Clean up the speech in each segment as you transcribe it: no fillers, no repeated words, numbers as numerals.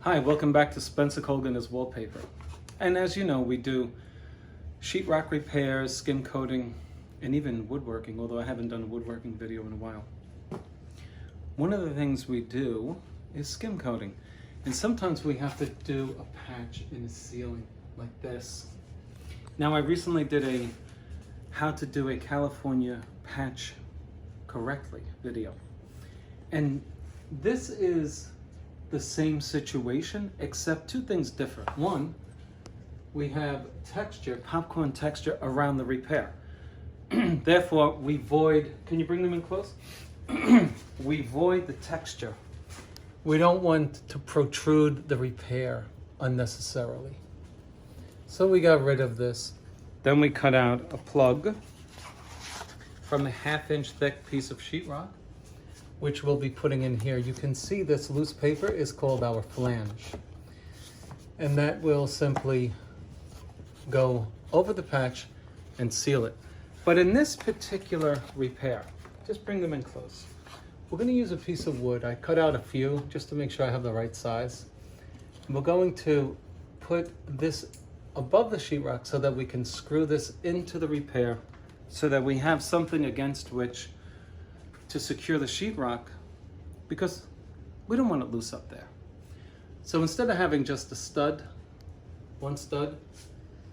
Hi, welcome back to Spencer Colgan is Wallpaper. And as you know, we do sheetrock repairs, skim coating, and even woodworking, although I haven't done a woodworking video in a while. One of the things we do is skim coating. And sometimes we have to do a patch in the ceiling like this. Now, I recently did a how to do a California patch correctly video. And this is the same situation, except two things differ. One, we have texture, popcorn texture around the repair. Therefore, we void, can you bring them in close? We void the texture. We don't want to protrude the repair unnecessarily. So we got rid of this. Then we cut out a plug from a 1/2-inch thick piece of sheetrock, which we'll be putting in here. You can see this loose paper is called our flange. And that will simply go over the patch and seal it. But in this particular repair, just bring them in close. We're gonna use a piece of wood. I cut out a few just to make sure I have the right size. And we're going to put this above the sheetrock so that we can screw this into the repair so that we have something against which to secure the sheetrock, because we don't want it loose up there. So instead of having just a stud, one stud,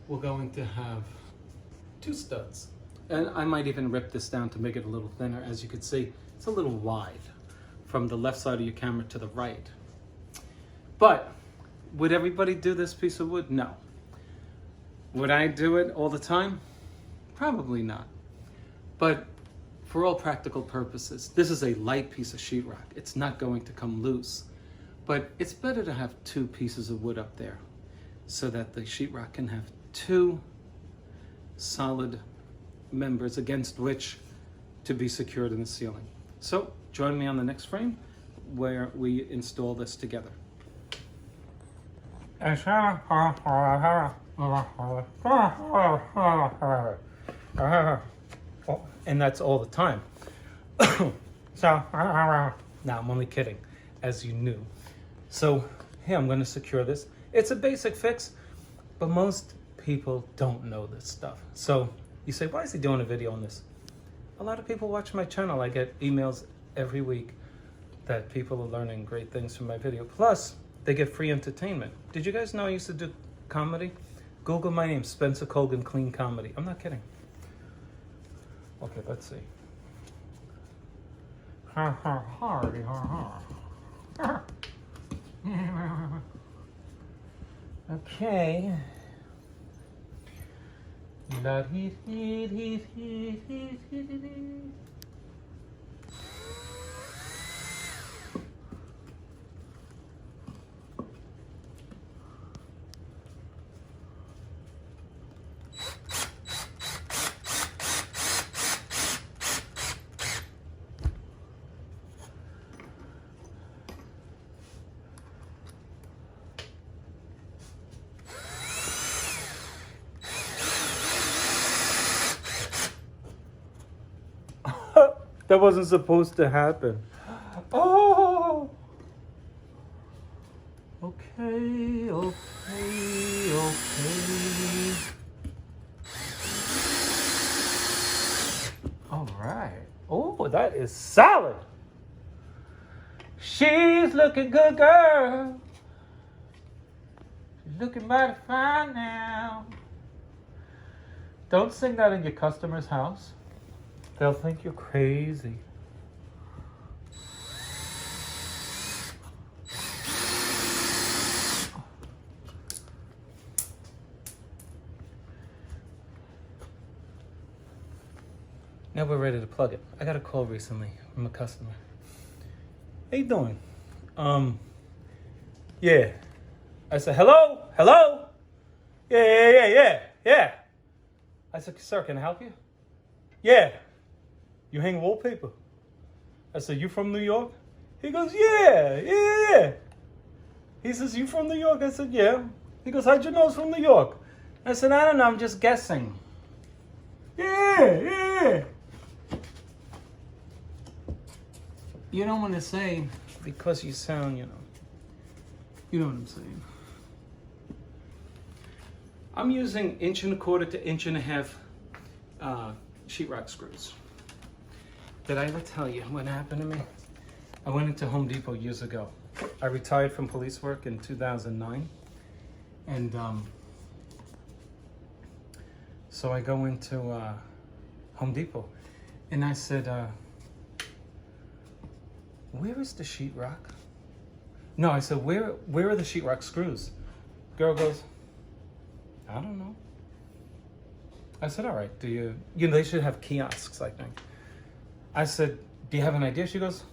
we're going to have two studs. And I might even rip this down to make it a little thinner. As you can see, it's a little wide from the left side of your camera to the right. But would everybody do this piece of wood? No. Would I do it all the time? Probably not. But for all practical purposes, this is a light piece of sheetrock. It's not going to come loose, but it's better to have two pieces of wood up there so that the sheetrock can have two solid members against which to be secured in the ceiling. So join me on the next frame where we install this together. And that's all the time. So, now I'm only kidding, as you knew. So, here I'm gonna secure this. It's a basic fix, but most people don't know this stuff. So, you say, why is he doing a video on this? A lot of people watch my channel. I get emails every week that people are learning great things from my video. Plus, they get free entertainment. Did you guys know I used to do comedy? Google my name, Spencer Colgan Clean Comedy. I'm not kidding. Okay, let's see. Okay. That wasn't supposed to happen. Oh! Okay. All right. Oh, that is solid. She's looking good, girl. She's looking mighty fine now. Don't sing that in your customer's house. They'll think you're crazy. Now we're ready to plug it. I got a call recently from a customer. How you doing? Yeah. I said, hello? Yeah. I said, sir, can I help you? Yeah. you hang wallpaper. I said, you from New York? He goes, yeah. He says, you from New York? I said, yeah. He goes, how'd you know it's from New York? I said, I don't know, I'm just guessing. Yeah. You don't want to say, because you sound, you know what I'm saying. I'm using 1.25 to 1.5 sheetrock screws. Did I ever tell you what happened to me? I went into Home Depot years ago. I retired from police work in 2009. And so I go into Home Depot and I said, where is the sheetrock? No, I said, where are the sheetrock screws? Girl goes, I don't know. I said, all right, they should have kiosks, I think. I said, do you have an idea? She goes,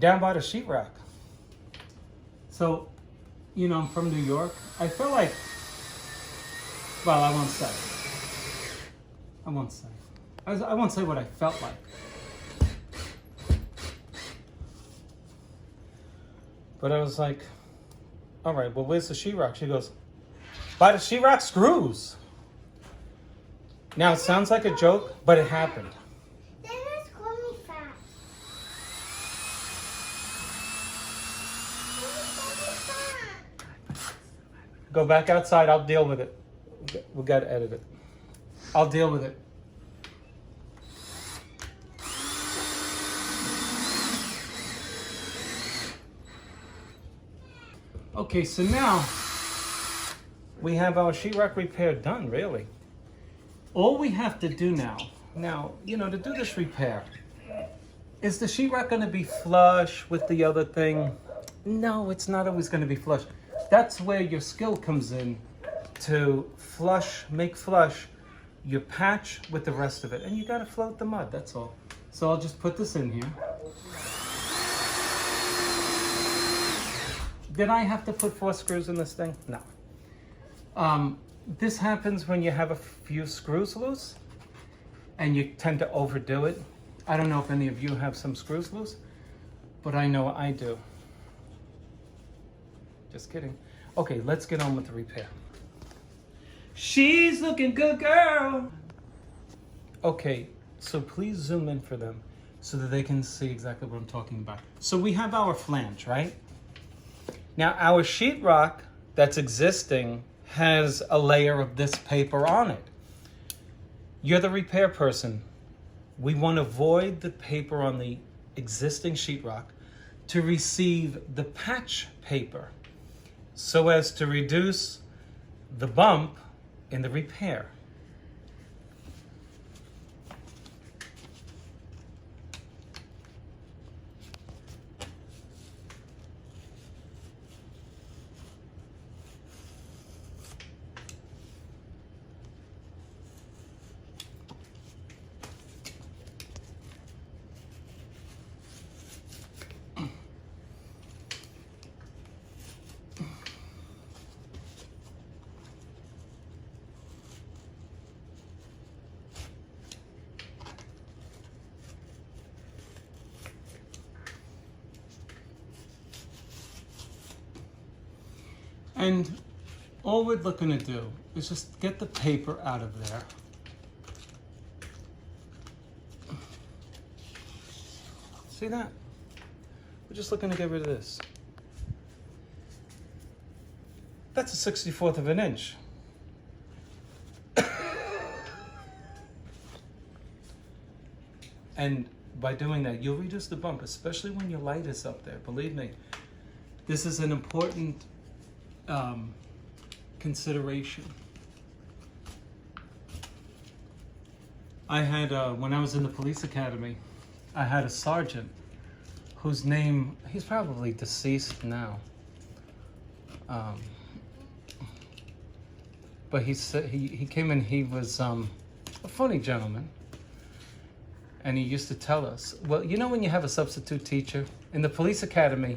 down by the sheetrock. So, I'm from New York. I feel like, well, I won't say. I won't say what I felt like. But I was like, all right, well, where's the sheetrock? She goes, by the sheetrock screws. Now, it sounds like a joke, but it happened. They just call me fat. Go back outside. I'll deal with it. We got to edit it. I'll deal with it. Okay, so now we have our sheetrock repair done, really. All we have to do now, to do this repair, is the sheetrock going to be flush with the other thing? No, it's not always going to be flush. That's where your skill comes in, to make flush your patch with the rest of it. And you got to float the mud, that's all. So I'll just put this in here. Did I have to put 4 screws in this thing? No. This happens when you have a few screws loose and you tend to overdo it. I don't know if any of you have some screws loose, but I know I do. Just kidding. Okay, let's get on with the repair. She's looking good, girl. Okay, so please zoom in for them so that they can see exactly what I'm talking about. So we have our flange, right? Now our sheetrock that's existing has a layer of this paper on it. You're the repair person. We want to void the paper on the existing sheetrock to receive the patch paper so as to reduce the bump in the repair. And all we're looking to do is just get the paper out of there. See that? We're just looking to get rid of this. That's a 64th of an inch. And by doing that, you'll reduce the bump, especially when your light is up there. Believe me, this is an important consideration. I had, when I was in the police academy, I had a sergeant whose name, he's probably deceased now. But he came in, he was a funny gentleman. And he used to tell us, well, when you have a substitute teacher, in the police academy,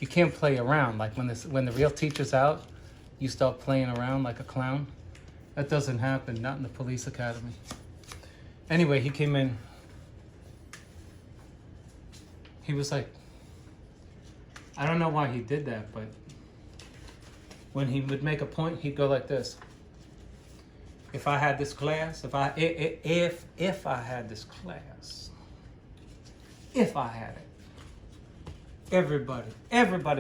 you can't play around. Like when the real teacher's out, you start playing around like a clown. That doesn't happen, not in the police academy. Anyway, he came in he was like, I don't know why he did that, but when he would make a point, he'd go like this. If I had this class, if I had this class, if I had it, everybody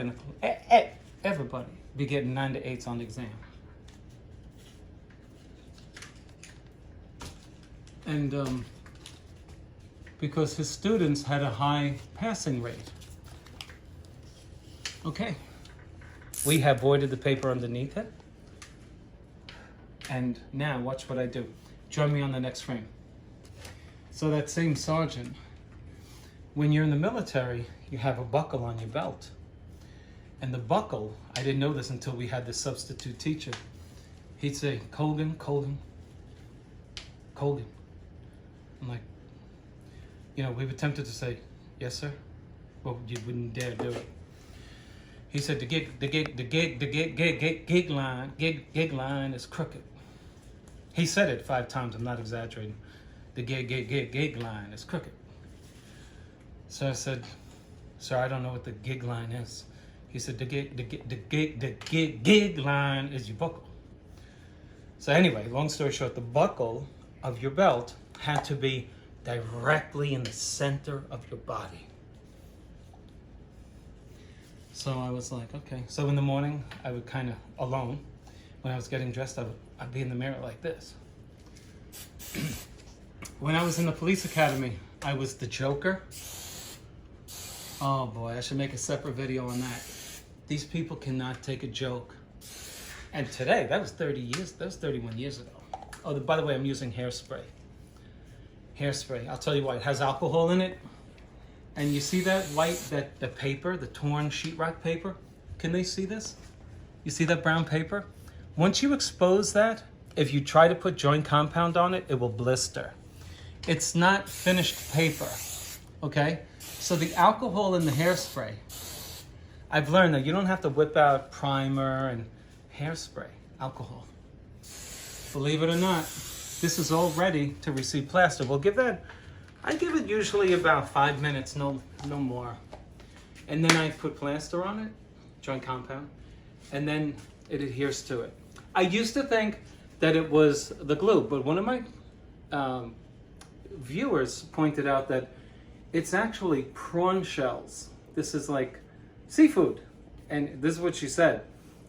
in the everybody be getting 9 to 8s on the exam. And because his students had a high passing rate. Okay, we have voided the paper underneath it. And now watch what I do. Join me on the next frame. So that same sergeant, when you're in the military, you have a buckle on your belt. And the buckle, I didn't know this until we had this substitute teacher. He'd say, Colgan, Colgan, Colgan. I'm like, you know, we were tempted to say, yes, sir. Well, you wouldn't dare do it. He said, the gig line is crooked. He said it 5 times, I'm not exaggerating. The gig line is crooked. So I said, sir, I don't know what the gig line is. He said, the gig line is your buckle. So anyway, long story short, the buckle of your belt had to be directly in the center of your body. So I was like, okay. So in the morning, I would kind of, alone, when I was getting dressed, I'd be in the mirror like this. When I was in the police academy, I was the Joker. Oh boy, I should make a separate video on that. These people cannot take a joke. And today, that was 31 years ago. Oh, by the way, I'm using hairspray. Hairspray, I'll tell you why. It has alcohol in it. And you see that white, the paper, the torn sheetrock paper? Can they see this? You see that brown paper? Once you expose that, if you try to put joint compound on it, it will blister. It's not finished paper, okay? So the alcohol in the hairspray, I've learned that you don't have to whip out primer and hairspray, alcohol. Believe it or not, this is all ready to receive plaster. We'll give that, I give it usually about 5 minutes, no more. And then I put plaster on it, joint compound, and then it adheres to it. I used to think that it was the glue, but one of my viewers pointed out that it's actually prawn shells. This is like seafood. And this is what she said.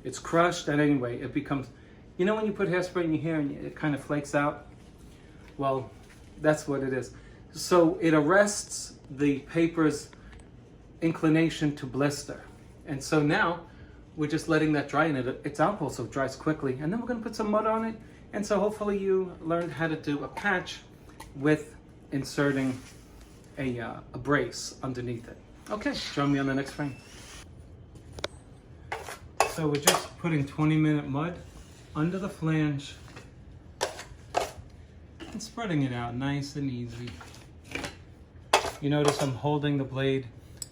It's crushed, and anyway, it becomes, you know when you put hairspray in your hair and it kind of flakes out? Well, that's what it is. So it arrests the paper's inclination to blister. And so now we're just letting that dry, and it's alcohol, so it dries quickly. And then we're gonna put some mud on it. And so hopefully you learned how to do a patch with inserting a brace underneath it. Okay, join me on the next frame. So we're just putting 20-minute mud under the flange and spreading it out nice and easy. You notice I'm holding the blade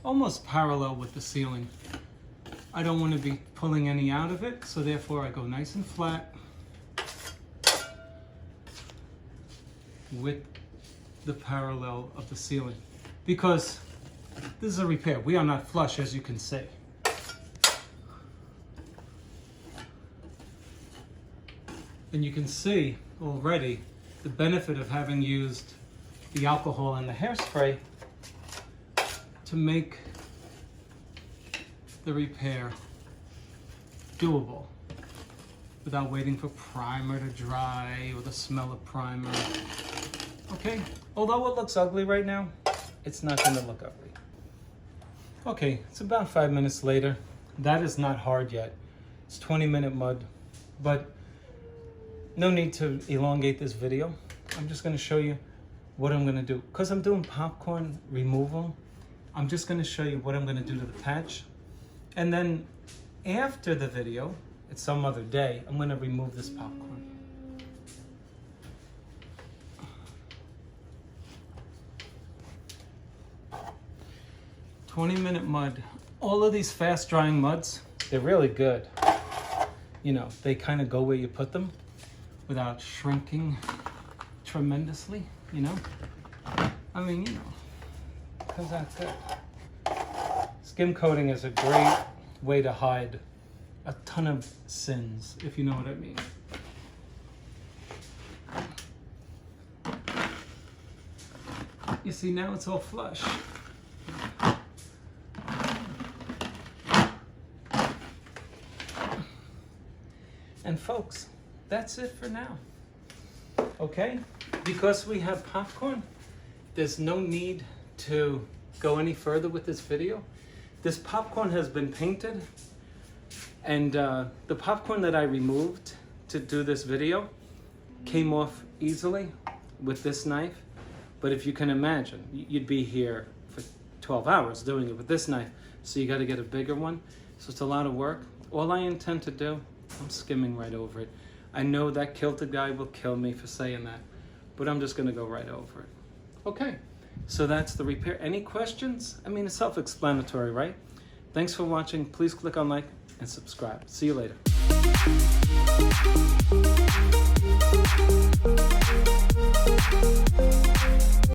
almost parallel with the ceiling. I don't want to be pulling any out of it, so therefore I go nice and flat with the parallel of the ceiling. Because this is a repair. We are not flush, as you can see. And you can see already the benefit of having used the alcohol and the hairspray to make the repair doable without waiting for primer to dry or the smell of primer. Okay, although it looks ugly right now, it's not gonna look ugly. Okay, it's about 5 minutes later. That is not hard yet. It's 20-minute mud, but no need to elongate this video. I'm just gonna show you what I'm gonna do. Because I'm doing popcorn removal, I'm just gonna show you what I'm gonna do to the patch. And then after the video, it's some other day, I'm gonna remove this popcorn. "20-minute mud." All of these fast drying muds, they're really good. You know, they kind of go where you put them without shrinking tremendously, you know? I mean, you know, comes out good. Skim coating is a great way to hide a ton of sins, if you know what I mean. You see, now it's all flush. And folks, that's it for now. Okay? Because we have popcorn, there's no need to go any further with this video. This popcorn has been painted, and the popcorn that I removed to do this video came off easily with this knife. But if you can imagine, you'd be here for 12 hours doing it with this knife, so you got to get a bigger one. So it's a lot of work. All I intend to do, I'm skimming right over it. I know that kilted guy will kill me for saying that, but I'm just going to go right over it. Okay, so that's the repair. Any questions? I mean, it's self-explanatory, right? Thanks for watching. Please click on like and subscribe. See you later.